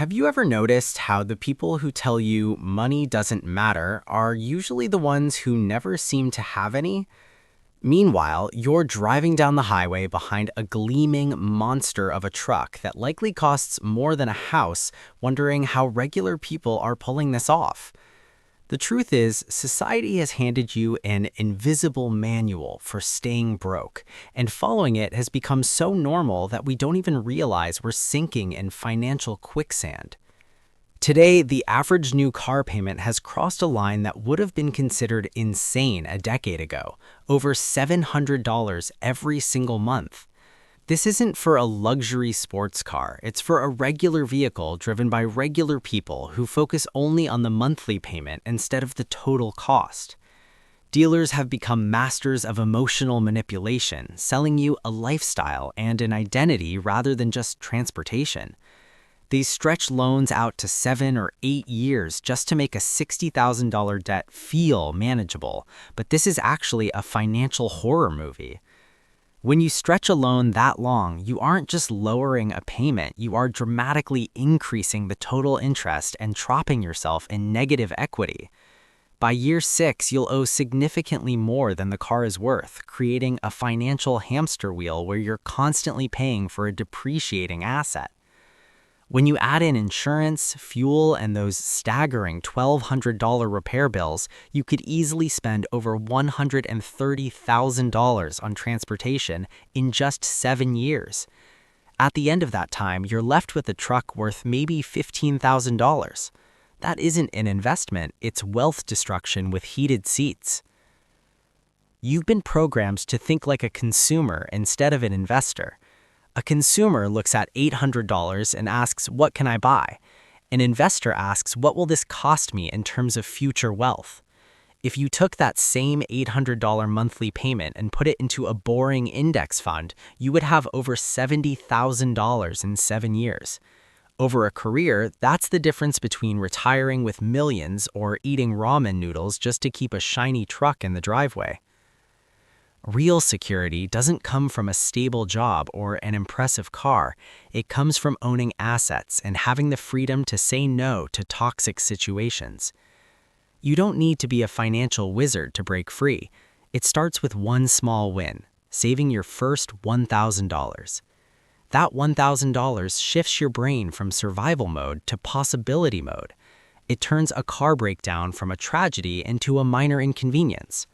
Have you ever noticed how the people who tell you money doesn't matter are usually the ones who never seem to have any? Meanwhile, you're driving down the highway behind a gleaming monster of a truck that likely costs more than a house, wondering how regular people are pulling this off. The truth is, society has handed you an invisible manual for staying broke, and following it has become so normal that we don't even realize we're sinking in financial quicksand. Today, the average new car payment has crossed a line that would have been considered insane a decade ago, over $700 every single month. This isn't for a luxury sports car, it's for a regular vehicle driven by regular people who focus only on the monthly payment instead of the total cost. Dealers have become masters of emotional manipulation, selling you a lifestyle and an identity rather than just transportation. They stretch loans out to 7 or 8 years just to make a $60,000 debt feel manageable, but this is actually a financial horror movie. When you stretch a loan that long, you aren't just lowering a payment, you are dramatically increasing the total interest and trapping yourself in negative equity. By year 6, you'll owe significantly more than the car is worth, creating a financial hamster wheel where you're constantly paying for a depreciating asset. When you add in insurance, fuel, and those staggering $1,200 repair bills, you could easily spend over $130,000 on transportation in just 7 years. At the end of that time, you're left with a truck worth maybe $15,000. That isn't an investment, it's wealth destruction with heated seats. You've been programmed to think like a consumer instead of an investor. A consumer looks at $800 and asks, "What can I buy?" An investor asks, "What will this cost me in terms of future wealth?" If you took that same $800 monthly payment and put it into a boring index fund, you would have over $70,000 in 7 years. Over a career, that's the difference between retiring with millions or eating ramen noodles just to keep a shiny truck in the driveway. Real security doesn't come from a stable job or an impressive car. It comes from owning assets and having the freedom to say no to toxic situations. You don't need to be a financial wizard to break free. It starts with one small win, saving your first $1,000. That $1,000 shifts your brain from survival mode to possibility mode. It turns a car breakdown from a tragedy into a minor inconvenience.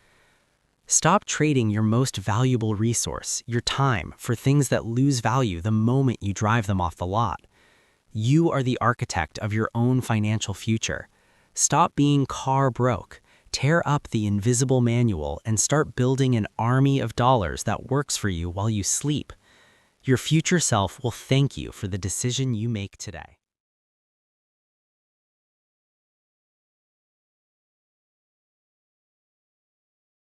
Stop trading your most valuable resource, your time, for things that lose value the moment you drive them off the lot. You are the architect of your own financial future. Stop being car broke. Tear up the invisible manual and start building an army of dollars that works for you while you sleep. Your future self will thank you for the decision you make today.